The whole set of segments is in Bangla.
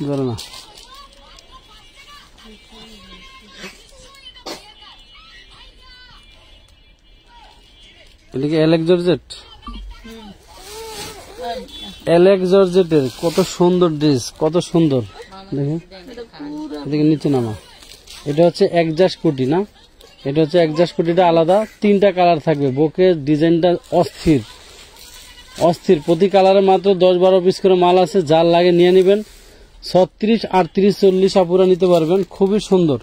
ধরে না। এটা কি এলেক্স জর্জেট? এলেক্স জর্জেটের কত সুন্দর ড্রেস, কত সুন্দর দেখে। এদিকে নিচে নামা। এটা হচ্ছে একজাস্ট কোটি না, এটা হচ্ছে একজাস্ট কোটিটা আলাদা, 3টা কালার থাকবে। বুকের ডিজাইনটা অস্থির অস্থির, প্রতি কালারে মাত্র 10-12 পিস করে মাল আছে, যার লাগে নিয়ে নেবেন। 36, 38, 40 আপুরা নিতে পারবেন, খুবই সুন্দর।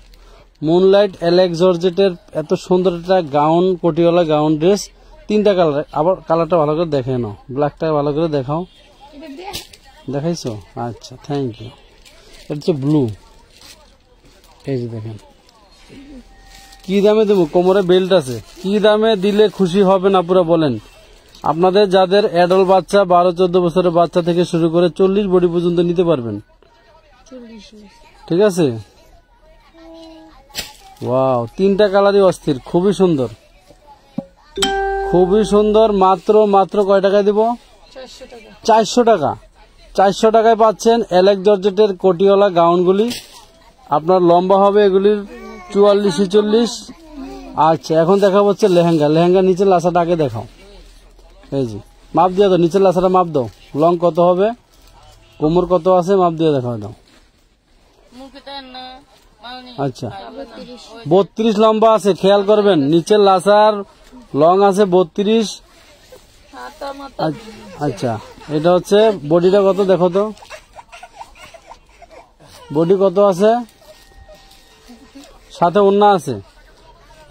মুনলাইট এলেক্স জর্জেটের এত সুন্দর একটা গাউন, কোটিওয়ালা গাউন ড্রেস, 3টা কালার। আবার কালারটা ভালো করে দেখে নাও, ব্ল্যাকটা ভালো করে দেখাও। দেখাইছো? আচ্ছা, থ্যাংক ইউ। এটা হচ্ছে ব্লু, এই যে দেখেন। কি দামে দেবো? কোমরে বেল্ট আছে, কি দামে দিলে খুশি হবেন আপুরা বলেন? আপনাদের যাদের অ্যাডাল্ট বাচ্চা 12-14 বছরের বাচ্চা থেকে শুরু করে 40 বডি পর্যন্ত নিতে পারবেন, ঠিক আছে? ওয়াও, 3টা কালারই অস্থির, খুবই সুন্দর, খুবই সুন্দর। মাত্র কয় টাকায় দিব? 400 টাকা। 400 টাকায় পাচ্ছেন এলেক্স জর্জেটের কোটিওয়ালা গাউনগুলি। আপনার লম্বা হবে এগুলির 44-46। আচ্ছা, এখন দেখা হচ্ছে লেহেঙ্গা। লেহেঙ্গা নিচের লাসাটা আগে দেখাও। এই যে মাপ দিয়ে দাও, নিচের লাসাটা মাপ দাও। লং কত হবে, কোমর কত আছে, মাপ দিয়ে দেখাও দাও। আচ্ছা, 32 লম্বা আছে, খেয়াল করবেন। নিচের লাসার লং আছে 32। আচ্ছা, এটা হচ্ছে বডিটা কত দেখো তো, বডি কত আছে, সাথে ওড়না আছে।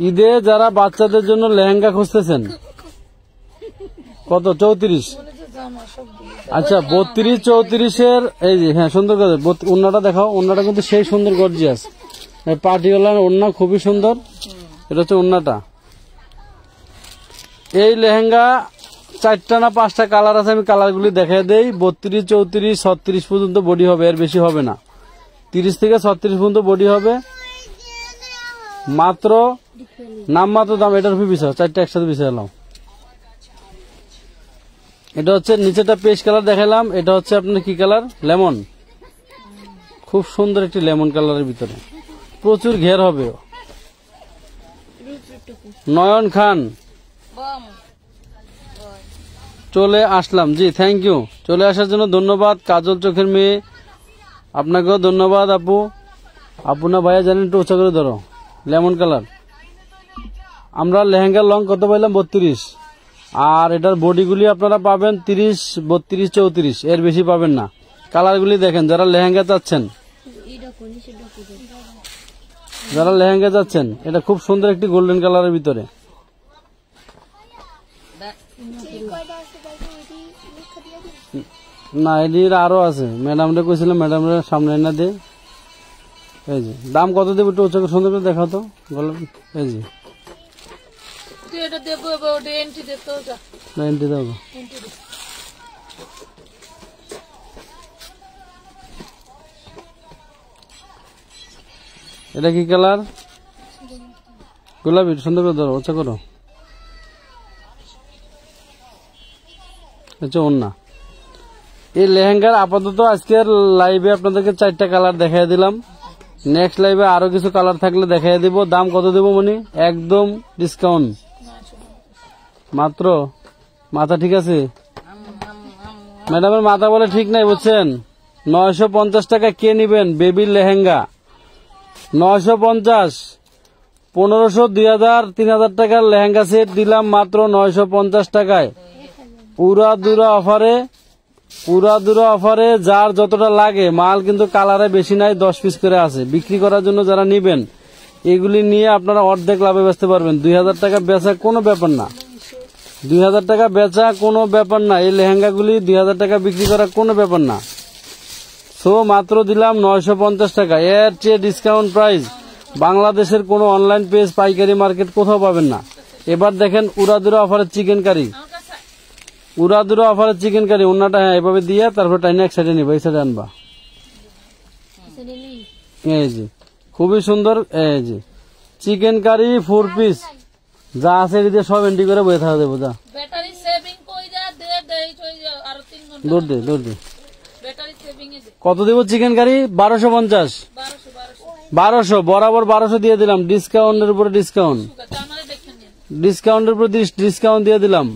ঈদে যারা বাচ্চাদের জন্য লেহেঙ্গা খুঁজতেছেন, কত? 34। আচ্ছা, 32-34-এর এই যে, হ্যাঁ সুন্দর করে ওড়নাটা দেখাও। ওড়নাটা কিন্তু সেই সুন্দর গর্জিয়াস, পার্টিওয়ালার ওড়না, খুবই সুন্দর। এটা হচ্ছে ওড়নাটা। এই লেহেঙ্গা 4টা না 5টা কালার আছে, আমি কালারগুলি দেখাই দেই। 32, 34, 36 পর্যন্ত বডি হবে, এর বেশি হবে না। 30 থেকে 36 পর্যন্ত বডি হবে। মাত্র নামমাত্র দাম। এটার উপর বিছাও, 4টা একসাথে বিছাই নাও। এটা হচ্ছে নিচেটা পেস্ট কালার দেখালাম, এটা হচ্ছে আপনার কি কালার? লেমন। খুব সুন্দর একটি লেমন কালারের ভিতরে, প্রচুর ঘের হবে। নয়ন খান চলে আসলাম, জি থ্যাংক ইউ। চলে আসার জন্য ধন্যবাদ। কাজল চোখের মেয়ে, আপনাকেও ধন্যবাদ আপু। আপু না ভাইয়া জানেন, একটু উঁচা করে ধরো। Lemon colour. আমরা লেহেঙ্গার লং কত পাইলাম? 32। আর এটার বডিগুলি আপনারা পাবেন 30, 32, 34, এর বেশি পাবেন না। কালারগুলি দেখেন, যারা লেহেঙ্গা চাচ্ছেন, যারা লেহেঙ্গা চাচ্ছেন, এটা খুব সুন্দর একটি গোল্ডেন কালারের ভিতরে। না, এটির আরো আছে, ম্যাডামরা কইছিলাম, ম্যাডামরা সামনে না দে। এই যে দাম কত দেবো একটু উচ্চ সুন্দর করে দেখাও তো। এই যে এটা কি কালার? গোলাপি। সুন্দর করে ধরো, উচ্চ করো। আচ্ছা, ওন্না। এই লেহেঙ্গার আপাতত আজকের লাইভে আপনাদেরকে 4টা কালার দেখাই দিলাম। নেক্সট লাইভে আরো কিছু কালার থাকলে দেখাই দিব। দাম কত দেবো মনি? একদম ডিসকাউন্ট, মাত্র। মাথা ঠিক আছে? ম্যাডামের মাথা বলে ঠিক নাই, বুঝছেন? 950 টাকা কে নিবেন? বেবির লেহেঙ্গা 950। 1500, 2000, 3000 টাকার লেহেঙ্গা সেট দিলাম মাত্র 950 টাকায়। পুরা দুরা অফারে যার যতটা লাগে মাল, কিন্তু কালারে বেশি নাই, 10 পিস করে আছে। বিক্রি করার জন্য যারা নিবেন, এগুলি নিয়ে আপনারা অর্ধেক লাভে বেচতে পারবেন। 2000 টাকা বেচা কোনো ব্যাপার না, 2000 টাকা বেচা কোনো ব্যাপার না। এই লেহেঙ্গাগুলি 2000 টাকা বিক্রি করা কোনো ব্যাপার না। সো মাত্র দিলাম 950 টাকা। এর চেয়ে ডিসকাউন্ট প্রাইস বাংলাদেশের কোনো অনলাইন পেজ, পাইকারি মার্কেট কোথাও পাবেন না। এবার দেখেন উড়াদুরা অফারের চিকেন কারি, উড়াদুরা অফারের চিকেন কারি। ওনাটা হ্যাঁ এভাবে দিয়ে তারপর টাইনে এক সাইডে নিবা, এই সাইডে আনবা। এই যে খুবই সুন্দর। এই যে চিকেন কারি 4 পিস যা আছে এদিকে সব এন্ট্রি করে বয়ে থাকা দেবো। যা দৌড় দে কত দিব চিকেন কারি? 1250। 1200 বরাবর 1200 দিয়ে দিলাম। ডিসকাউন্টের উপরে ডিসকাউন্ট, ডিসকাউন্টের উপর ডিসকাউন্ট দিয়ে দিলাম।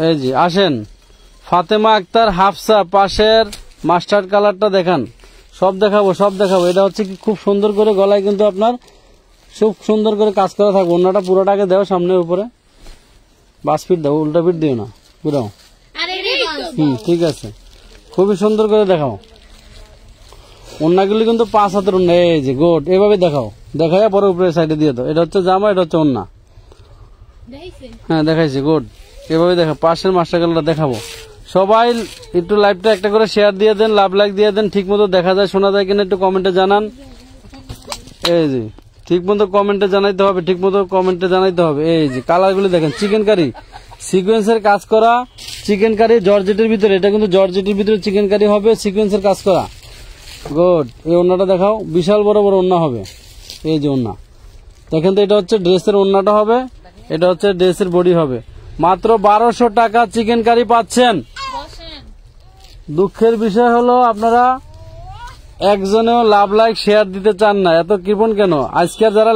এই জি আসেন, ফাতেমা আক্তার হাফসা পাশের মাস্টার্ড কালারটা দেখান। সব দেখাবো, সব দেখাবো। এটা হচ্ছে কি খুব সুন্দর করে গলায় কিন্তু আপনার খুব সুন্দর করে কাজ করা থাকবে। অন্যটা পুরোটাকে দেও সামনের উপরে, বাস ফিট দাও, উল্টা ফিট দিও না, পুরাও। ঠিক আছে, খুবই সুন্দর করে দেখাও। ওন্নাগুলি কিন্তু 5 হাতের ওন্না। এই যে গোট, এভাবে দেখাও, দেখাইয়া পরে উপরে সাইডে দিয়ে দাও। এটা হচ্ছে জামা, এটা হচ্ছে ওন্না। হ্যাঁ দেখাইছি, গোট। এভাবে দেখা, পাশের মাস্টারগুলো দেখাবো। সবাই একটু লাইভটা একটা করে শেয়ার দিয়ে দেন, লাভ লাইক দিয়ে দেন। ঠিক মতো দেখা যায় শোনা যায় কিনা একটু কমেন্টে জানান। এই যে ঠিক মতো কমেন্টে জানাইতে হবে, ঠিক মতো কমেন্টে জানাইতে হবে। এই যে কালারগুলি দেখেন, চিকেন কারি সিকোয়েন্সের কাজ করা, চিকেন কারি জর্জেটের ভিতরে। এটা কিন্তু জর্জেটের ভিতরে চিকেন কারি হবে, সিকোয়েন্সের কাজ করা। গুড। এই ওন্নাটা দেখাও, বিশাল বড় বড় ওন্না হবে। এই যে ওন্না দেখেন তো, এটা হচ্ছে ড্রেসের ওন্নাটা হবে, এটা হচ্ছে ড্রেসের বডি হবে। মাত্র 1200 টাকা চিকেন কারি পাচ্ছেন। দুঃখের বিষয় হলো আপনারা একজনেও লাভ লাইক শেয়ার দিতে চান না। এত কৃপণ কেন? আজকে যারা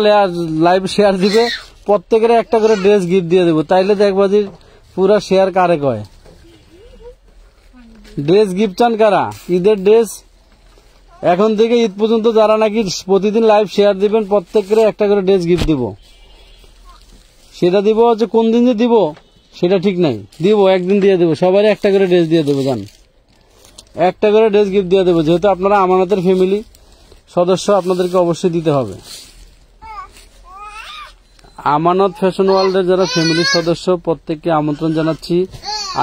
লাইভ শেয়ার দিবে প্রত্যেকের একটা করে ড্রেস গিফট দিয়ে দেবো। তাইলে দেখবো যে পুরা শেয়ার কারে কয়। ড্রেস গিফট চান কারা? ঈদের ড্রেস এখন থেকে ঈদ পর্যন্ত যারা নাকি প্রতিদিন লাইভ শেয়ার দিবেন প্রত্যেকের একটা করে ড্রেস গিফট দিব। সেটা দিব যে কোন দিন যে দিব সেটা ঠিক নাই, দিব একদিন দিয়ে দেবো। সবাই একটা করে ড্রেস দিয়ে দেবো, জান, একটা করে ড্রেস গিফট দিয়ে দেবো। যেহেতু আপনারা আমানতের ফ্যামিলি সদস্য, আপনাদেরকে অবশ্যই দিতে হবে। আমানত ফ্যাশন ওয়ার্ল্ডের যারা ফ্যামিলি সদস্য প্রত্যেককে আমন্ত্রণ জানাচ্ছি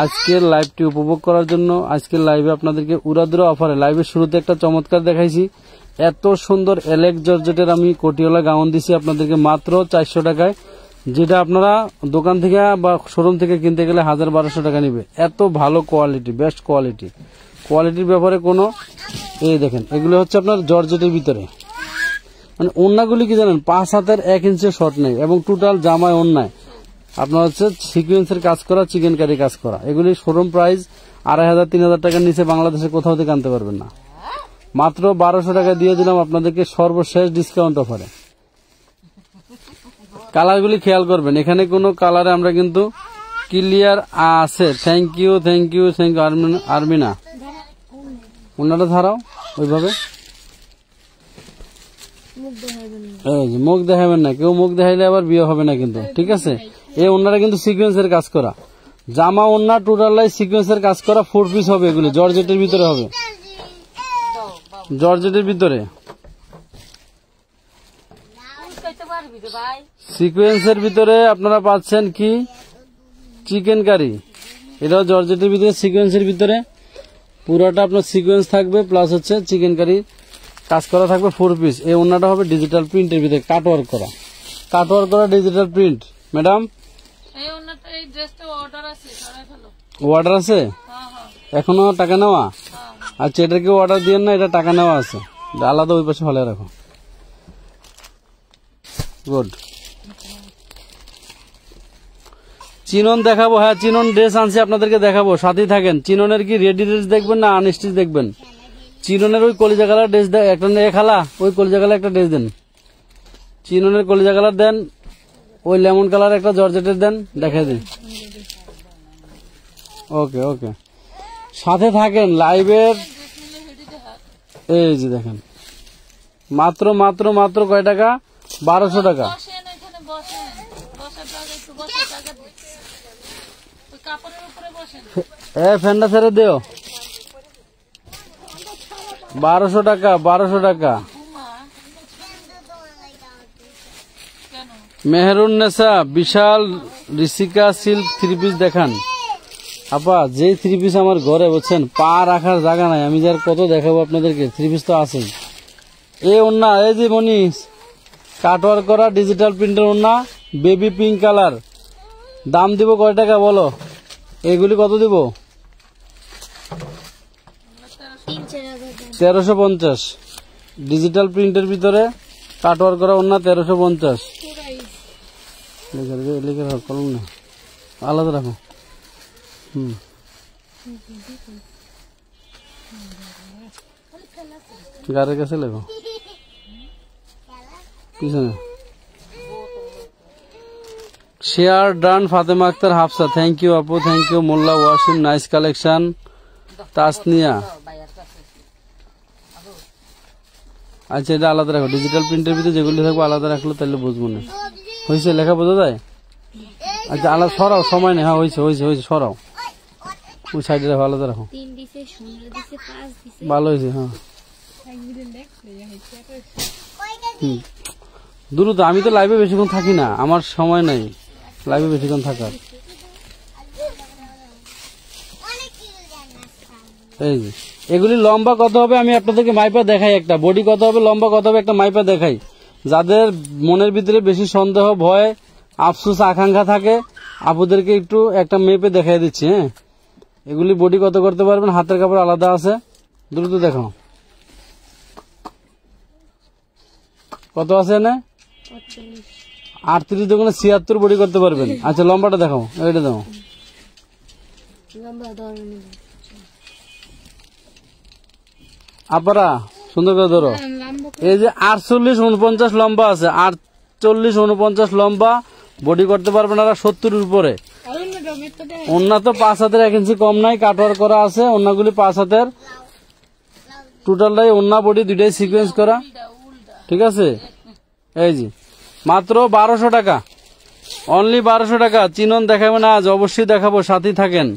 আজকের লাইভটি উপভোগ করার জন্য। আজকের লাইভে আপনাদেরকে উড়াদুরা অফারে, লাইভের শুরুতে একটা চমৎকার দেখাইছি। এত সুন্দর এলেক্স জর্জেটের আমি কোটিওয়ালা গাউন দিছি আপনাদেরকে মাত্র 400 টাকায়, যেটা আপনারা দোকান থেকে বা শোরুম থেকে কিনতে গেলে 1000-1200 টাকা নিবে। এত ভালো কোয়ালিটি, বেস্ট কোয়ালিটি। কোয়ালিটির ব্যাপারে কোনো এই দেখেন, এগুলো হচ্ছে আপনার জর্জেটের ভিতরে। মানে ওন্নাগুলি কি জানেন, 5 হাতের 1 ইঞ্চি শর্ট নেই, এবং টোটাল জামায় ওন্নায় আপনার হচ্ছে সিকুয়েন্সের কাজ করা, চিকেন কারি কাজ করা। এগুলি শোরুম প্রাইস 2500-3000 টাকার নিচে বাংলাদেশে কোথাও থেকে আনতে পারবেন না। মাত্র 1200 টাকা দিয়ে দিলাম আপনাদেরকে সর্বশেষ ডিসকাউন্ট অফারে। কালারগুলি খেয়াল করবেন, এখানে কোনো কালারে আমরা কিন্তু ক্লিয়ার আছে। Thank you, thank you, thank you Armina. ওনাটা ধারাও ওইভাবে, মুখ দেখাবেন না, কেউ মুখ দেখাইলে আবার বিয়ে হবে না কিন্তু, ঠিক আছে? এই ওনারা কিন্তু সিকোয়েন্সের কাজ করা জামা, ওন্না টোটাল সিকোয়েন্সের কাজ করা 4 পিস হবে। এগুলো জর্জেটের ভিতরে হবে, জর্জেটের ভিতরে সিকোয়েন্সের ভিতরে আপনারা পাচ্ছেন কি চিকেন কারি। এটাও জর্জেটের ভিতরে সিকোয়েন্সের ভিতরে, পুরোটা আপনার সিকোয়েন্স থাকবে, প্লাস হচ্ছে চিকেন কারি কাজ করা থাকবে 4 পিস। এই ওন্নাটা হবে ডিজিটাল প্রিন্টের ভিতরে, কাটওয়ার্ক করা, কাটওয়ার্ক করা ডিজিটাল প্রিন্ট। ম্যাডাম অর্ডার আছে এখনো? টাকা নেওয়া? আচ্ছা, এটা কেউ অর্ডার দিয়ে না, এটা টাকা নেওয়া আছে, আলাদা ওই পাশে ফলে রাখো। গুড। চিনন দেখাবো, হ্যাঁ চিনন ড্রেস আনছি আপনাদেরকে দেখাবো, সাথেই থাকেন। চিননের কি রেডি ড্রেস দেখবেন না আনস্টিচ দেখবেন? চিননের ওই কলিজা কালার ড্রেস একটা খালা, ওই কলিজা কালার একটা ড্রেস দেন। চিননের কলিজা কালার দেন, ওই লেমন কালার একটা জর্জেটের দেন, দেখাই দিন। ওকে ওকে, সাথে থাকেন লাইভের। এই যে দেখেন, মাত্র মাত্র মাত্র কয় টাকা? 1200 টাকা। ফ্যানটা ছেড়ে দিও। 1200 টাকা, 1200 টাকা। মেহেরুন্নেসা বিশাল ঋষিকা সিল্ক 3 পিস দেখান। আপা যে 3 পিস আমার ঘরে বলছেন, পা রাখার জায়গা নাই, আমি যার কত দেখাবো আপনাদেরকে। 3 পিস তো আছেই। এই ওন্না, এই যে মনিষ কাটওয়ার্ক করা ডিজিটাল প্রিন্টের ওন্না, বেবি পিঙ্ক কালার। দাম দিব কয় টাকা বলো? এগুলি কত দিব? 1350। ডিজিটাল প্রিন্টের ভিতরে কাটওয়ার্ক করা ওন্না 1350। কলম না, আলাদা রাখো। গাড়ির কাছে লেখো পিছনে। Share done Fatema Akter Hafsa, thank you আপু, thank you. Molla Wasim, nice collection. Tasnia, আচ্ছা এটা আলাদা রাখো, ডিজিটাল প্রিন্টের ভিতরে যেগুলি থাকবে আলাদা রাখলে তাহলে বুঝবো না। হয়েছে, লেখা বোঝা যায়? আচ্ছা আলাদা সরাও, সময় নেই। হ্যাঁ হয়েছে হয়েছে হয়েছে, সরাও ওই সাইডে রাখো, আলাদা রাখো। ভালো হয়েছে। হ্যাঁ দ্রুত, আমি তো লাইভে বেশিক্ষণ থাকি না, আমার সময় নাই লাইভে বেশিক্ষণ থাকার। এই যে এগুলি লম্বা কত হবে আমি আপনাদেরকে মাইপা দেখাই, একটা বডি কত হবে, লম্বা কত হবে একটা মাইপা দেখাই। যাদের মনের ভিতরে বেশি সন্দেহ, ভয়, আফসোস, আকাঙ্ক্ষা থাকে, আপুদেরকে একটু একটা মেপে দেখাই দিচ্ছি। হ্যাঁ এগুলি বডি কত করতে পারবেন, হাতের কাপড় আলাদা আছে, দ্রুত দেখো কত আছে না। 38 দোকানে 76 বডি করতে পারবেন। আচ্ছা লম্বাটা দেখাও, এটা দাও। আপারা সুন্দর করে ধরো। এই যে 48 49 লম্বা আছে, 48 49 লম্বা বডি করতে পারবেন আর 70 উপরে। ওন্না তো 5 হাতের 1 ইঞ্চি কম নাই, কাটওয়ার করা আছে। ওন্নাগুলি 5 হাতের, টোটালটাই ওন্না বডি দুইটাই সিকোয়েন্স করা, ঠিক আছে। এই যে মাত্র 1200 টাকা, অনলি 1200 টাকা। চিনন দেখাবো না আজ, অবশ্যই দেখাবো, সাথে থাকেন,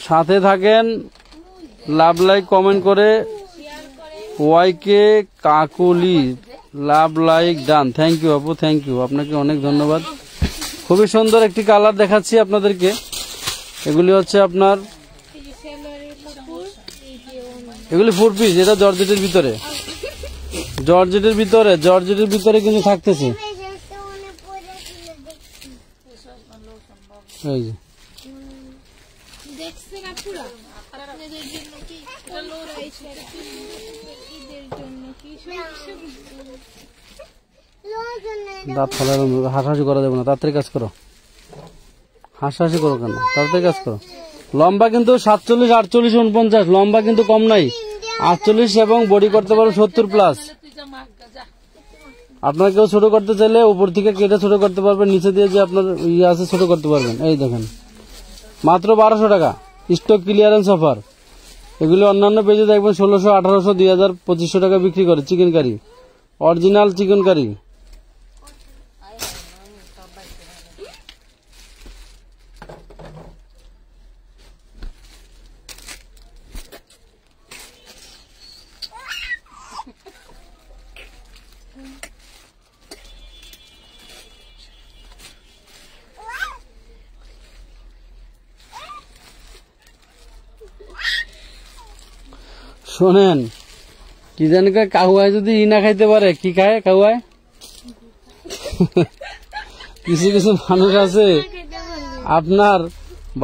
সাথে থাকেন। লাভ লাইক কমেন্ট করে Y K Kakuli, love like done, thank you আপু, থ্যাংক ইউ, আপনাকে অনেক ধন্যবাদ। খুবই সুন্দর একটি কালার দেখাচ্ছি আপনাদেরকে। এগুলি হচ্ছে আপনার, এগুলি 4 পিস, এটা জর্জেটের ভিতরে, জর্জেটের ভিতরে, জর্জেটের ভিতরে কিন্তু থাকতেছে। এই যে দাঁত ফেলার, হাসাহাসি করা যাবে না, তাড়াতাড়ি কাজ করো, হাসাহাসি করো কেন, তাড়াতাড়ি কাজ করো। লম্বা কিন্তু 47 48 49, লম্বা কিন্তু কম নাই, 48 এবং বডি করতে পারো 70 প্লাস। আপনার কেউ ছোট করতে চাইলে উপর থেকে কেটে ছোট করতে পারবেন, নিচে দিয়ে যে আপনার ইয়ে আছে ছোট করতে পারবেন। এই দেখেন মাত্র 1200 টাকা, স্টক ক্লিয়ারেন্স অফার। এগুলি অন্যান্য পেজে দেখবেন 1600 1800 2000 2500 টাকা বিক্রি করে। Chicken curry, original chicken curry. শোনেন কি জানি কাহুয়ায় যদি ই না খাইতে পারে, কি খায় কাহুয়ায়? কিছু কিছু মানুষ আছে আপনার,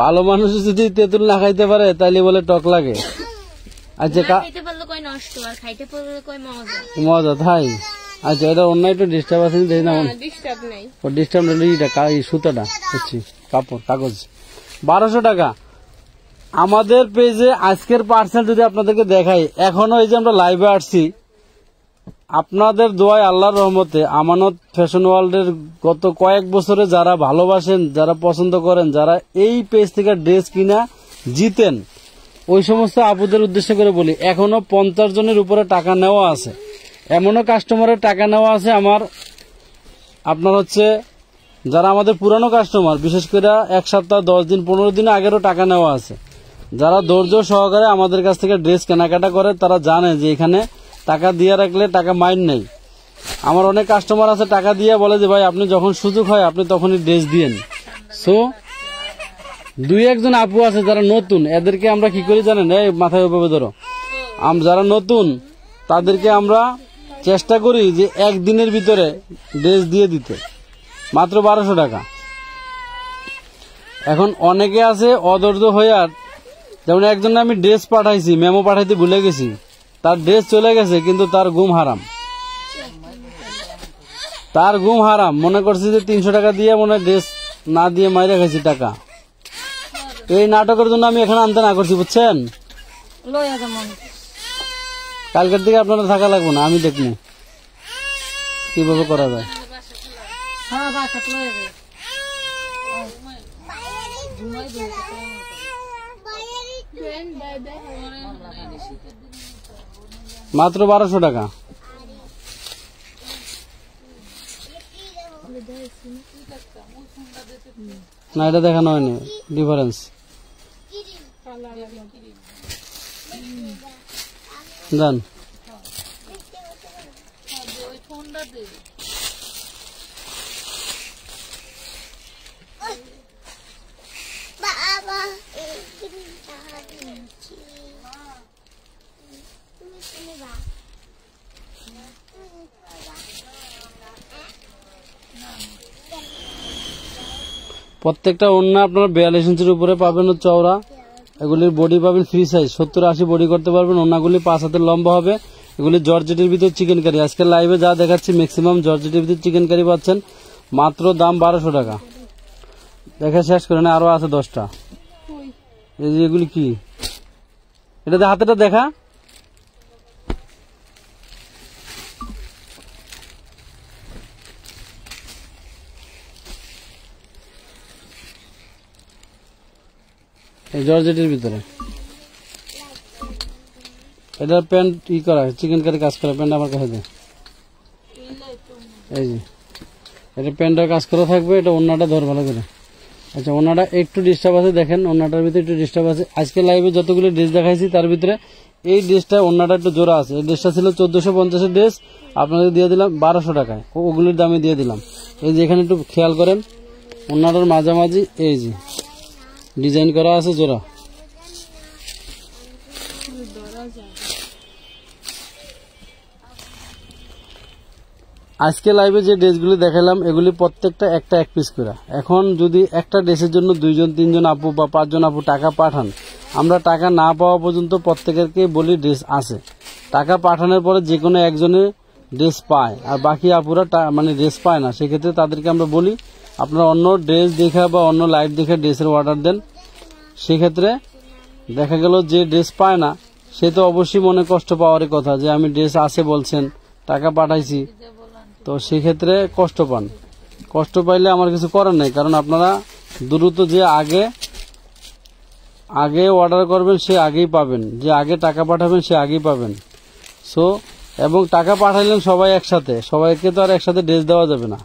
ভালো মানুষ যদি তেঁতুল না খাইতে পারে তাইলে বলে টক লাগে। আচ্ছা মজা তাই? আচ্ছা এটা অন্য একটু ডিস্টার্ব আছে, ডিস্টার্ব নেই, সুতাটা হচ্ছে কাপড়, কাগজ। 1200 টাকা। আমাদের পেজে আজকের পার্সেল যদি আপনাদেরকে দেখাই, এখনো এই যে আমরা লাইভে আসছি, আপনাদের দোয়ায় আল্লাহর রহমতে আমানত ফ্যাশন ওয়ার্ল্ডের গত কয়েক বছরে যারা ভালোবাসেন, যারা পছন্দ করেন, যারা এই পেজ থেকে ড্রেস কিনা জিতেন, ওই সমস্ত আপুদের উদ্দেশ্য করে বলি, এখনো 50 জনের উপরে টাকা নেওয়া আছে। এমনও কাস্টমারের টাকা নেওয়া আছে আমার, আপনার হচ্ছে যারা আমাদের পুরানো কাস্টমার, বিশেষ করে 1 সপ্তাহ 10 দিন 15 দিন আগেরও টাকা নেওয়া আছে। যারা ধৈর্য সহকারে আমাদের কাছ থেকে ড্রেস কেনাকাটা করে তারা জানে যে এখানে টাকা দিয়ে রাখলে টাকা মাইন্ড নেই। আমার অনেক কাস্টমার আছে টাকা দিয়ে বলে যে ভাই আপনি যখন সুযোগ হয় আপনি তখনই ড্রেস দিয়েন। সো 2-1 আপু আছে যারা নতুন, এদেরকে আমরা কি করি জানেন, এই মাথায় ওভাবে ধরো, যারা নতুন তাদেরকে আমরা চেষ্টা করি যে একদিনের ভিতরে ড্রেস দিয়ে দিতে, মাত্র 1200 টাকা। এখন অনেকে আছে অধৈর্য হয়ে, যেমন একজন আমি ড্রেস পাঠাইছি, মেমো পাঠাইতে ভুলে গেছি, তার ড্রেস চলে গেছে কিন্তু তার ঘুম হারাম, তার ঘুম হারাম। মনে করছি যে 300 টাকা দিয়ে মনে ড্রেস না দিয়ে মাইরে খাইছি টাকা, এই নাটকের জন্য আমি এখানে আনতে না করছি, বুঝছেন? কালকের দিকে আপনারা থাকা লাগবে না, আমি দেখবো কিভাবে করা যায়। মাত্র 1200 টাকা। না, এটা দেখানো হয়নি, ডিফারেন্স। দেন প্রত্যেকটা ওড়না আপনারা 42 ইঞ্চির উপরে পাবেন চওড়া। এগুলির বডি পাবেন ফ্রি সাইজ, 70-80 বডি করতে পারবেন। ওড়নাগুলি 5 হাতের লম্বা হবে। এগুলি জর্জেটের ভিতর চিকেন কারি। আজকে লাইভে যা দেখাচ্ছি ম্যাক্সিমাম জর্জেটের ভিতর চিকেন কারি পাচ্ছেন। মাত্র দাম 1200 টাকা। দেখা শেষ করে না, আরো আছে 10টা। এই যে এগুলি কি, এটাতে হাতেটা দেখা। এই জর্জেটের ভিতরে এটার প্যান্ট করা চিকেন কারি কাজ করা প্যান্ট আমার কাছে দেয়। এই যে এটা প্যান্টের কাজ করা থাকবে। এটা ওড়নাটা ধর ভালো করে। আচ্ছা, ওড়নাটা একটু ডিস্টার্ব আছে, দেখেন ওড়নাটার ভিতরে একটু ডিস্টার্ব আছে। আজকে লাইভে যতগুলো ড্রেস দেখাইছি তার ভিতরে এই ড্রেসটা ওড়নাটা একটু জোড়া আছে। এই ড্রেসটা ছিল 1450 ড্রেস, আপনাদের দিয়ে দিলাম 1200 টাকায়। ওগুলির দামে দিয়ে দিলাম। এই যে এখানে একটু খেয়াল করেন, ওড়নাটার মাঝামাঝি এই যে ডিজাইন করা আছে জোড়া। আজকে লাইভে যে ড্রেসগুলি দেখালাম এগুলি প্রত্যেকটা একটা এক পিস করে। এখন যদি একটা ড্রেসের জন্য 2-3 আপু বা 5 আপু টাকা পাঠান, আমরা টাকা না পাওয়া পর্যন্ত প্রত্যেকেরকে বলি ড্রেস আছে। টাকা পাঠানোর পরে যে কোনো একজনের ড্রেস পায় আর বাকি আপুরা মানে ড্রেস পায় না, সেক্ষেত্রে তাদেরকে আমরা বলি আপনারা অন্য ড্রেস দেখা বা অন্য লাইভ দেখে ড্রেসের অর্ডার দেন। সেক্ষেত্রে দেখা গেল যে ড্রেস পায় না সে তো অবশ্যই মনে কষ্ট পাওয়ারই কথা, যে আমি ড্রেস আছে বলছেন, টাকা পাঠাইছি, তো সেক্ষেত্রে কষ্ট পান। কষ্ট পাইলে আমার কিছু করার নেই, কারণ আপনারা দ্রুত যে আগে অর্ডার করবেন সে আগেই পাবেন, যে আগে টাকা পাঠাবেন সে আগেই পাবেন। সো এবং টাকা পাঠাইলেন সবাই একসাথে, সবাইকে তো আর একসাথে ড্রেস দেওয়া যাবে না।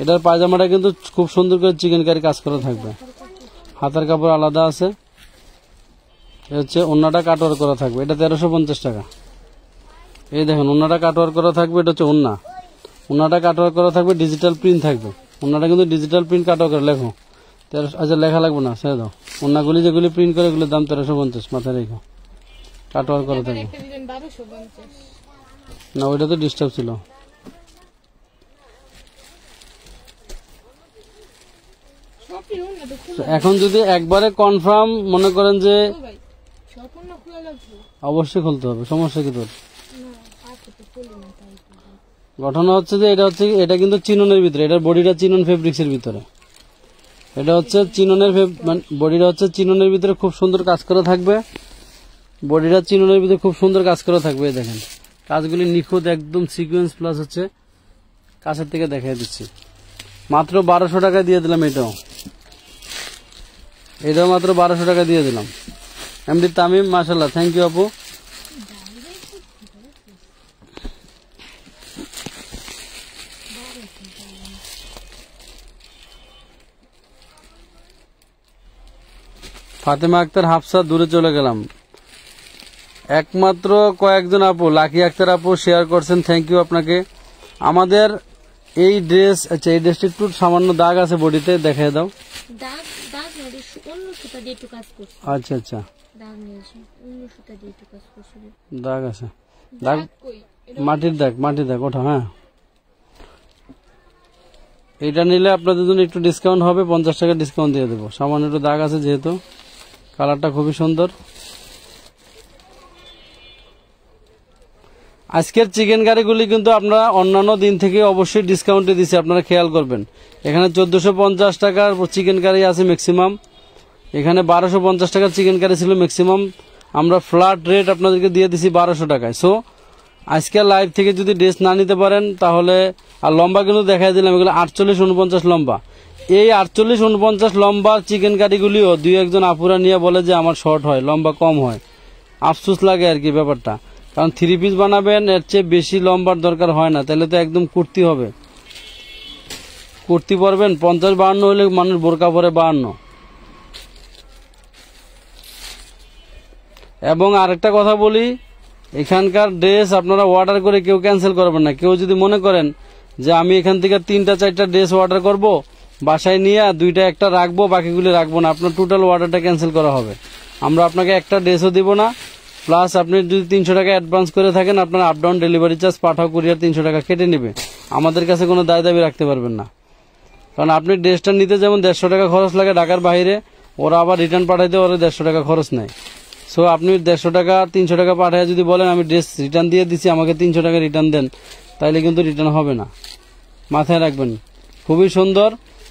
এটার পায়জামাটা কিন্তু খুব সুন্দর করে চিকেন কারি কাজ করা থাকবে, হাতার কাপড় আলাদা আছে। হচ্ছে ওড়নাটা কাটওয়ার করা থাকবে, এটা 1350 টাকা। এই দেখেন ওড়নাটা কাটওয়ার করা থাকবে, এটা হচ্ছে ওড়নাটা কাটওয়ার করা থাকবে, ডিজিটাল প্রিন্ট থাকবে। ওড়নাটা কিন্তু ডিজিটাল প্রিন্ট কাটওয়ার করে লেখো 1300। আচ্ছা, লেখা লাগবে না, ছেড়ে দাও। ওড়নাগুলি যেগুলি প্রিন্ট করে এগুলোর দাম 1350, মাথায় রেখো। কাটওয়ার করা থাকবে না, ওইটা তো ডিস্টার্ব ছিল। এখন যদি একবারে কনফার্ম মনে করেন যে অবশ্যই খুলতে হবে, সমস্যা কি তোর? ঘটনা হচ্ছে যে এটা কিন্তু চিননের ভিতরে, এটার বডিটা চিনন ফেব্রিক্স এর ভিতরে। এটা হচ্ছে চিননের বডিটা হচ্ছে চিননের ভিতরে খুব সুন্দর কাজ করা থাকবে। বডিটা চিননের ভিতরে খুব সুন্দর কাজ করা থাকবে। দেখেন কাজগুলি নিখুঁত, একদম সিকোয়েন্স প্লাস হচ্ছে কাছের থেকে দেখাই দিচ্ছি। মাত্র 1200 টাকা দিয়ে দিলাম। এটাও মাত্র 1200 টাকা দিয়ে দিলাম। এমডি তামিম, মাশাআল্লাহ, থ্যাংক ইউ আপু। ফাতেমা আক্তার, হাফসা, দূরে চলে গেলাম। একমাত্র কয়েকজন আপু, লাকি আক্তার আপু শেয়ার করছেন, থ্যাংক ইউ আপনাকে। আমাদের এই ড্রেস, আচ্ছা এই ড্রেসটা একটু সামান্য দাগ আছে বডিতে, দেখাই দাও। আচ্ছা আচ্ছা, দাগ আছে, দাগ মাটির দাগ ওঠা। হ্যাঁ, এটা নিলে আপনাদের জন্য একটু ডিসকাউন্ট হবে, 50 টাকা ডিসকাউন্ট দিয়ে দেবো। সামান্য একটু দাগ আছে যেহেতু, কালারটা খুবই সুন্দর। আজকের চিকেন কারিগুলি কিন্তু আপনারা অন্যান্য দিন থেকে অবশ্যই ডিসকাউন্টে দিচ্ছে, আপনারা খেয়াল করবেন। এখানে 1450 টাকার চিকেন কারি আছে ম্যাক্সিমাম, এখানে 1250 টাকা চিকেন কারি ছিল ম্যাক্সিমাম, আমরা ফ্ল্যাট রেট আপনাদেরকে দিয়ে দিছি 1200 টাকায়। সো আজকে লাইভ থেকে যদি ড্রেস না নিতে পারেন তাহলে, আর লম্বা কিন্তু দেখাই দিলাম, এগুলো 48-49 লম্বা। এই 48-49 লম্বা চিকেন কারিগুলিও দুই একজন আপুরা নিয়ে বলে যে আমার শর্ট হয়, লম্বা কম হয়। আফসোস লাগে আর কি ব্যাপারটা, কারণ 3 পিস বানাবেন, এর চেয়ে বেশি লম্বার দরকার হয় না, তাহলে তো একদম কুর্তি হবে। কুর্তি পরবেন 50-52 হলে মানুষ বোরকা পরে 52। এবং আরেকটা কথা বলি, এখানকার ড্রেস আপনারা অর্ডার করে কেউ ক্যান্সেল করবেন না। কেউ যদি মনে করেন যে আমি এখান থেকে 3-4টা ড্রেস অর্ডার করব, বাসায় নিয়ে 2-1টা রাখবো, বাকিগুলি রাখবো না, আপনার টোটাল অর্ডারটা ক্যান্সেল করা হবে। আমরা আপনাকে একটা ড্রেসও দিব না। প্লাস আপনি যদি 300 টাকা অ্যাডভান্স করে থাকেন, আপনার আপ ডাউন ডেলিভারি চার্জ, পাঠাও কুরিয়ার 300 টাকা কেটে নেবে। আমাদের কাছে কোনো দায় দাবি রাখতে পারবেন না, কারণ আপনি ড্রেসটা নিতে যেমন 150 টাকা খরচ লাগে ঢাকার বাইরে, ওরা আবার রিটার্ন পাঠাইতে ওরা 150 টাকা খরচ নেয়। সো আপনি 150 টাকা 300 টাকা পাঠায় যদি বলেন আমি ড্রেস রিটার্ন দিয়ে দিচ্ছি, আমাকে 300 টাকা রিটার্ন দেন, তাইলে কিন্তু রিটার্ন হবে না, মাথায় রাখবেন। খুবই সুন্দর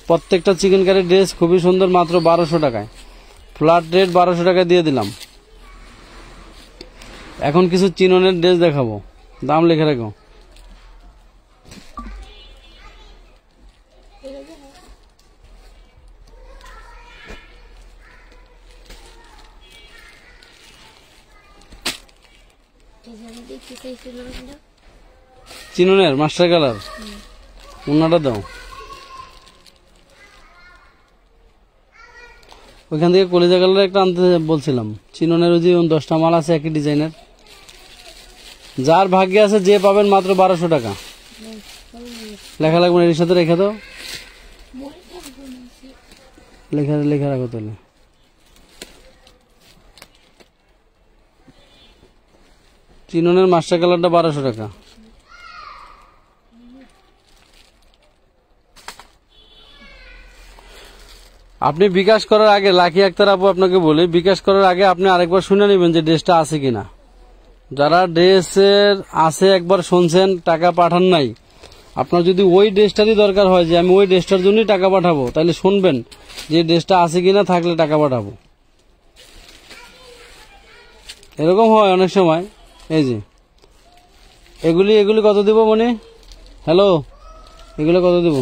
প্রত্যেকটা চিকেন কারি ড্রেস, খুবই সুন্দর, মাত্র 1200 টাকায়, ফ্ল্যাট রেট 1200 টাকা দিয়ে দিলাম। এখন কিছু চিননের ড্রেস দেখাবো, দাম লিখে রাখো। চিননের মাস্টার কালার, ওনাটা দাও। ওইখান থেকে কলিজা কালার একটা আনতে বলছিলাম। চিননের ওই যে 10টা মাল আছে একই ডিজাইনের, যার ভাগ্যে আছে যে পাবেন, মাত্র 1200 টাকা। লেখা লাগবে না, এর সাথে রেখে দাও, লেখা রাখো তাহলে। চিননের মাস্টার কালারটা 1200 টাকা। আপনি বিকাশ করার আগে, লাকি আক্তার আপু আপনাকে বলি, বিকাশ করার আগে আপনি আরেকবার শুনে নেবেন যে ড্রেসটা আছে কিনা। যারা ড্রেসের আছে একবার শুনছেন, টাকা পাঠান নাই, আপনার যদি ওই ড্রেসটারই দরকার হয় যে আমি ওই ড্রেসটার জন্যই টাকা পাঠাবো, তাহলে শুনবেন যে ড্রেসটা আছে কিনা, থাকলে টাকা পাঠাবো। এরকম হয় অনেক সময়। এই যে এগুলি কত দিব মনে? হ্যালো, এগুলো কত দিব?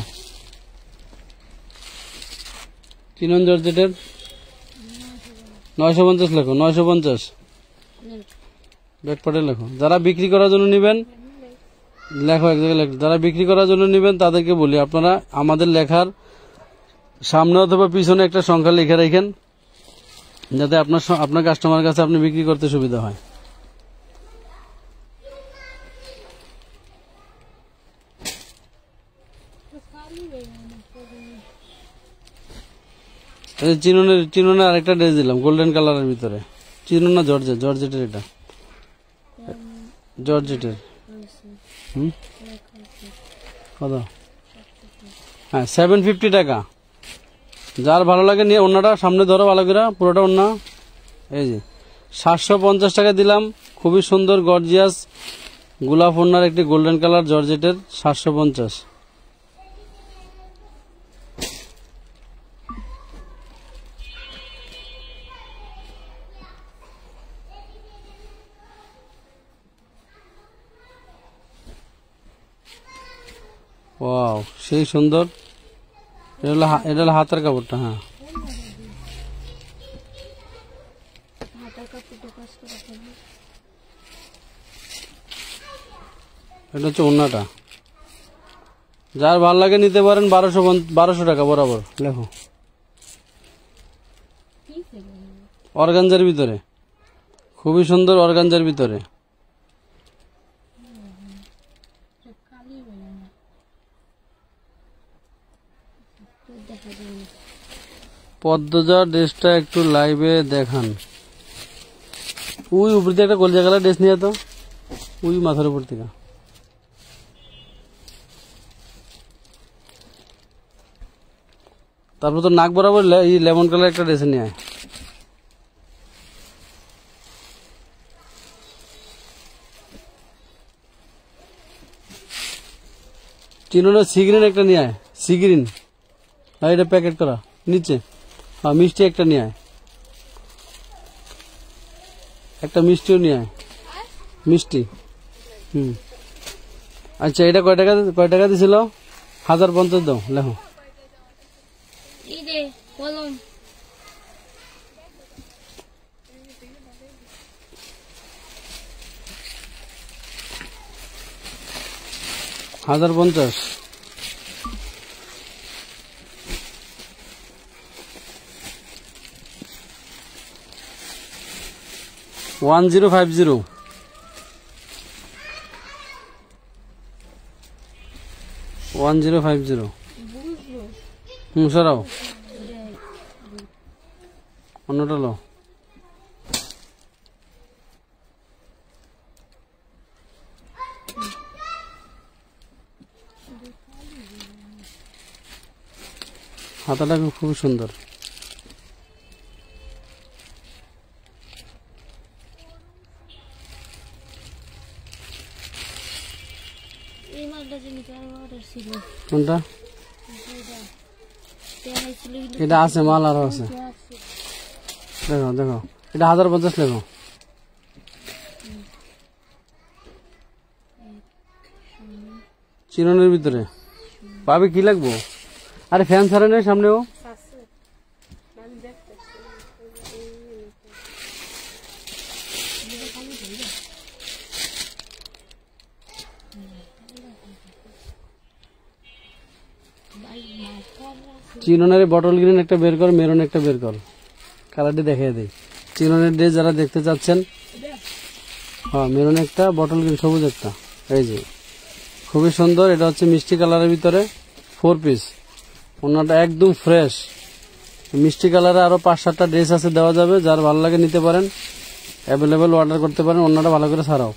চিনন জর্জেটের 950 লেখো, 950 ব্যাকপার্টে লেখো। যারা বিক্রি করার জন্য নেবেন লেখো, এক জায়গায় লেখো। যারা বিক্রি করার জন্য নেবেন তাদেরকে বলি, আপনারা আমাদের লেখার সামনে অথবা পিছনে একটা সংখ্যা লিখে রাখেন, যাতে আপনার কাস্টমার কাছে আপনি বিক্রি করতে সুবিধা হয়। চিননের আরেকটা ড্রেস দিলাম গোল্ডেন কালারের ভিতরে। চিনন না জর্জেটের, এটা জর্জেটের। কত? হ্যাঁ 750 টাকা। যার ভালো লাগে নিয়ে, অন্যটা সামনে ধরো ভালো করে, পুরোটা অন্য। এই যে 750 টাকা দিলাম, খুবই সুন্দর গর্জিয়াস গোলাপ ওড়নার একটি গোল্ডেন কালার জর্জেটের, 750। ওয়াও, সেই সুন্দর। এটা হলো হাতের কাপড়টা। হ্যাঁ, এটা হচ্ছে ওড়নাটা। যার ভালো লাগে নিতে পারেন, 1200 টাকা বরাবর লেখো। অর্গানজার ভিতরে, খুবই সুন্দর অর্গানজার ভিতরে। পদ্মজা ড্রেসটা একটু লাইভে দেখান। ওই উপর থেকে একটা গোলজা কালার ড্রেস নিয়ে তো, ওই মাথার উপর থেকে। তারপর তো নাক বরাবর এই লেমন কালার একটা ড্রেস নিয়ে আয়। চিনোনা সিগ্রিন একটা নিয়ে আয়, সিগ্রিন। আর এটা প্যাকেট করা নিচে। হ্যাঁ, মিষ্টি একটা নিয়ে আয়। একটা মিষ্টিও নিয়ে আয়, মিষ্টি। আচ্ছা, এটা কয় টাকা দিছিল? 1050 দাও, লেখো। কলম 1050। ওয়ান 1050। সরাও, অন্যটা লো। হাতাটা খুব সুন্দর। কোনটা? এটা আছে, মাল আরো আছে। দেখো দেখো, এটা 1050 লেখো। চিরনের ভিতরে পাবে, কি লাগবো? আরে ফ্যান ছাড়ে নেই সামনেও। চিরনের বটল গ্রিন একটা বের কর, মেরুন একটা বের কর, কালারটি দেখিয়ে দেই। চিরনের ড্রেস যারা দেখতে চাচ্ছেন, হ্যাঁ মেরুন একটা, বটল গ্রিন সবুজ একটা, এই যে খুবই সুন্দর। এটা হচ্ছে মিষ্টি কালারের ভিতরে 4 পিস। ওনাটা একদম ফ্রেশ মিষ্টি কালারে। আরো 5-7টা ড্রেস আছে, দেওয়া যাবে, যার ভালো লাগে নিতে পারেন, অ্যাভেলেবেল অর্ডার করতে পারেন। ওনাটা ভালো করে ছাড়াও,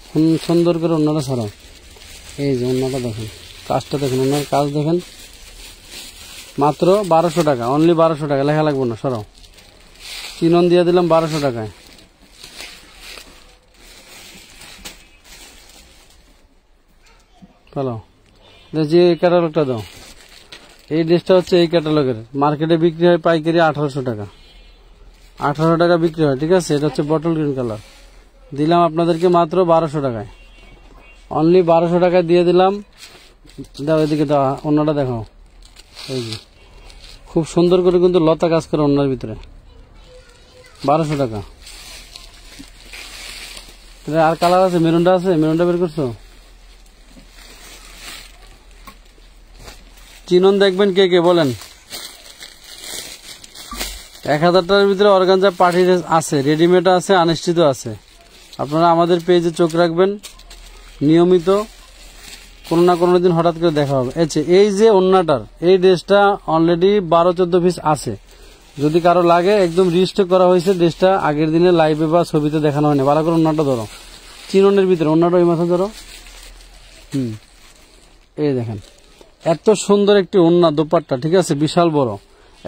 সুন্দর করে ওনাটা ছাড়াও। এই যে ওনাটা দেখেন, কাজটা দেখেন, ওনার কাজ দেখেন। মাত্র 1200 টাকা, অনলি 1200 টাকা, লেখা লাগবে না, সরাও। চিনন দিয়ে দিলাম 1200 টাকায়। ভালো, যে এই ক্যাটালগটা দাও। এই ড্রেসটা হচ্ছে এই ক্যাটালগের, মার্কেটে বিক্রি হয় পাইকারি 1800 টাকা, 1800 টাকা বিক্রি হয়, ঠিক আছে। এটা হচ্ছে বটল গ্রিন কালার, দিলাম আপনাদেরকে মাত্র 1200 টাকায়, অনলি 1200 টাকায় দিয়ে দিলাম। দাও এদিকে, দাও অন্যটা দেখাও। এই যে খুব সুন্দর করে কিন্তু লতা কাজ করে অন্যের ভিতরে, 1200 টাকা। আর কালার আছে, মেরুনটা আছে, মেরুনটা বের করছো। চিনন দেখবেন কে কে বলেন। 1000 টাকার ভিতরে অর্গানজা পার্টি ড্রেস আছে, রেডিমেড আছে, আনস্টিচ আছে। আপনারা আমাদের পেজে চোখ রাখবেন, নিয়মিত কোনো না কোনো দিন হঠাৎ করে দেখা হবে। এই যে ওন্নাটার এই ড্রেসটা অলরেডি 12-14 পিস আছে, যদি কারো লাগে একদম রিস্টক করা হয়েছে। ড্রেসটা আগের দিনে লাইভে বা ছবিতে দেখানো হয়নি। ভালো করে ওন্নাটা ধরো, চিননের ভিতরে ওন্নাটা ওই মাথা ধরো। এই দেখেন, এত সুন্দর একটি ওন্না, দোপাট্টা, ঠিক আছে, বিশাল বড়,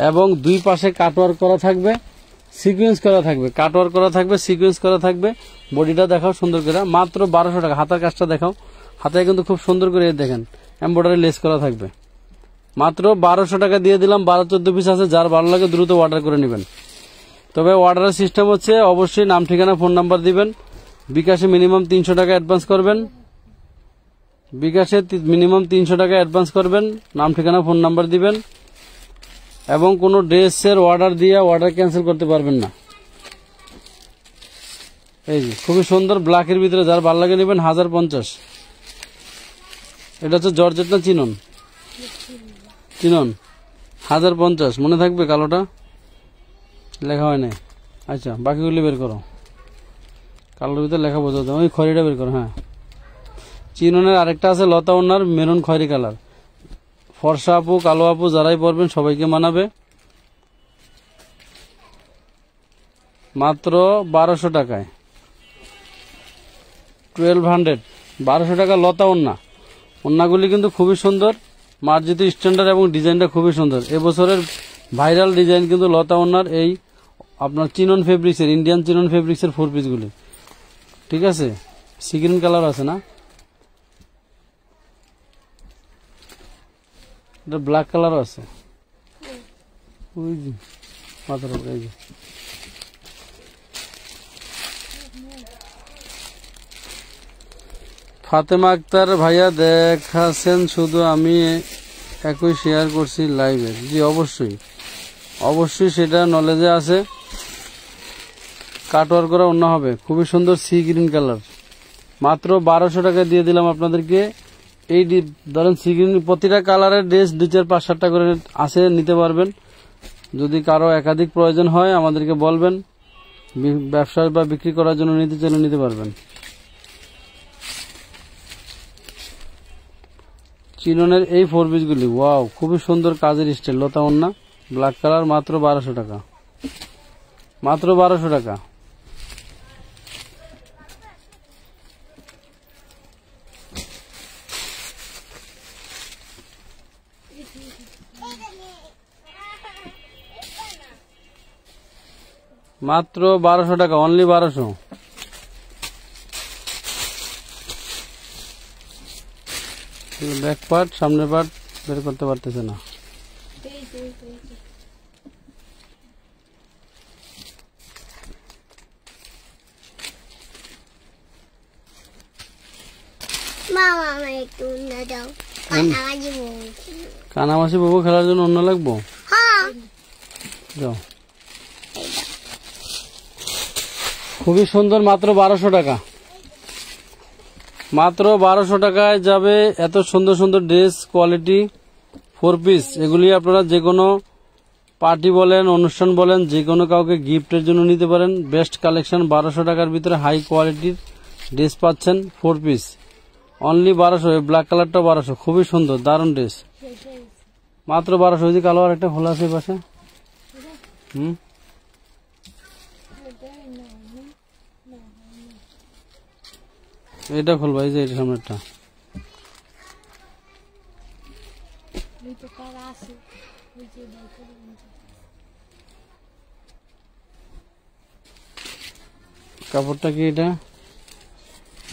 এবং দুই পাশে কাটওয়ার্ক করা থাকবে, সিকোয়েন্স করা থাকবে, কাটওয়ার্ক করা থাকবে, সিকোয়েন্স করা থাকবে। বডিটা দেখাও সুন্দর করে, মাত্র 1200 টাকা। হাতার কাজটা দেখাও, হাতায় কিন্তু খুব সুন্দর করে দেখেন এমব্রয়ডারি লেস করা থাকবে। মাত্র 1200 টাকা দিয়ে দিলাম। 12-14 পিস আছে, যার ভালো লাগে দ্রুত অর্ডার করে নেবেন। তবে অর্ডারের সিস্টেম হচ্ছে অবশ্যই নাম, ঠিকানা, ফোন নাম্বার দিবেন। বিকাশে মিনিমাম 300 টাকা অ্যাডভান্স করবেন, বিকাশে মিনিমাম 300 টাকা অ্যাডভান্স করবেন, নাম, ঠিকানা, ফোন নাম্বার দিবেন, এবং কোনো ড্রেসের অর্ডার দিয়ে অর্ডার ক্যান্সেল করতে পারবেন না। এই যে খুবই সুন্দর ব্ল্যাকের ভিতরে, যার ভালো লাগে নেবেন। 1050। এটা হচ্ছে জর্জেট না চিনন? চিনন 1050, মনে থাকবে, কালোটা লেখা হয় নাই। আচ্ছা, বাকিগুলি বের করো, কালোর ভিতরে লেখা বোঝা যায়, ওই খয়রিটা বের করো। হ্যাঁ, চিননের আরেকটা আছে লতা ওনার, মেরুন খয়রি কালার। ফর্সা আপু, কালো আপু যারাই পরবেন সবাইকে মানাবে। মাত্র 1200 টাকায়, 1200, 1200 টাকা লতা ওন্না। ওন্নাগুলি কিন্তু খুবই সুন্দর, মার্জিত স্ট্যান্ডার্ড, এবং ডিজাইনটা খুবই সুন্দর। এবছরের ভাইরাল ডিজাইন কিন্তু লতা ওন্নার এই আপনার চিনন ফেব্রিক্সের, ইন্ডিয়ান চিনন ফেব্রিক্সের 4 পিসগুলি, ঠিক আছে। সি গ্রিন কালার আছে না, এটা ব্ল্যাক কালারও আছে, ওই যে মাথার উপরে। এই যে ফাতেমা আক্তার ভাইয়া দেখাছেন, শুধু আমি একই শেয়ার করছি লাইভে। জি অবশ্যই অবশ্যই, সেটা নলেজে আছে। কাটওয়ার করা অন্য হবে, খুবই সুন্দর সি গ্রিন কালার। মাত্র 1200 টাকা দিয়ে দিলাম আপনাদেরকে। এই ধরেন সি গ্রিন প্রতিটা কালারের ড্রেস 2, 4, 5, 7টা করে আছে, নিতে পারবেন। যদি কারো একাধিক প্রয়োজন হয় আমাদেরকে বলবেন, ব্যবসা বা বিক্রি করার জন্য নিতে চাইলে নিতে পারবেন। চিননের এই 4 পিসগুলি ওয়াও, খুবই সুন্দর কাজের স্টাইল, লতা ওন্না, ব্ল্যাক কালার, মাত্র 1200 টাকা, মাত্র 1200 টাকা। মাত্র 1200 টাকা, অনলি 1200। ব্যাক পার্ট, সামনের পার্ট বের করতে পারতেছে না। কানামাছি বাবু খেলার জন্য অন্য লাগবো, যাও। খুবই সুন্দর, মাত্র 1200 টাকা, মাত্র 1200 টাকায় যাবে এত সুন্দর সুন্দর ড্রেস, কোয়ালিটি 4 পিস। এগুলি আপনারা যে কোনো পার্টি বলেন, অনুষ্ঠান বলেন, যে কোনো কাউকে গিফটের জন্য নিতে পারেন। বেস্ট কালেকশন, 1200 টাকার ভিতরে হাই কোয়ালিটির ড্রেস পাচ্ছেন, 4 পিস, অনলি 1200। ব্ল্যাক কালারটা 1200, খুবই সুন্দর, দারুণ ড্রেস, মাত্র 1200। ওই যে কালো আর একটা খোলা আছে পাশে, এটা খুলবা, এই যে এটা সামনেরটা। কাপড়টা কি এটা?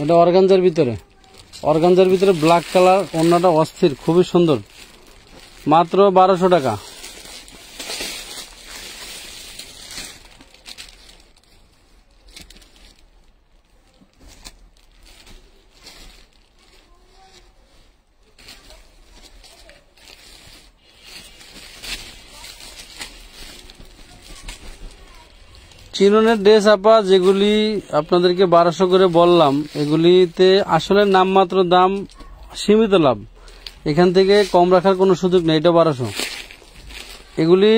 এটা অর্গানজার ভিতরে, অর্গানজার ভিতরে ব্ল্যাক কালার, ওন্নাটা অস্থির, খুবই সুন্দর, মাত্র 1200 টাকা। চিননের ড্রেস আপা, যেগুলি আপনাদেরকে 1200 করে বললাম, এগুলিতে আসলে নামমাত্র দাম, সীমিত লাভ, এখান থেকে কম রাখার কোনো সুযোগ নেই। এটা 1200, এগুলি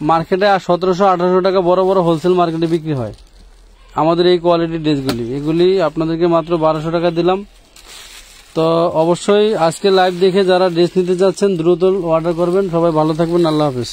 মার্কেটে 1700-1800 টাকা বড় বড় হোলসেল মার্কেটে বিক্রি হয় আমাদের এই কোয়ালিটির ড্রেসগুলি। এগুলি আপনাদেরকে মাত্র 1200 টাকা দিলাম। তো অবশ্যই আজকে লাইভ দেখে যারা ড্রেস নিতে যাচ্ছেন দ্রুত অর্ডার করবেন। সবাই ভালো থাকবেন, আল্লাহ হাফেজ।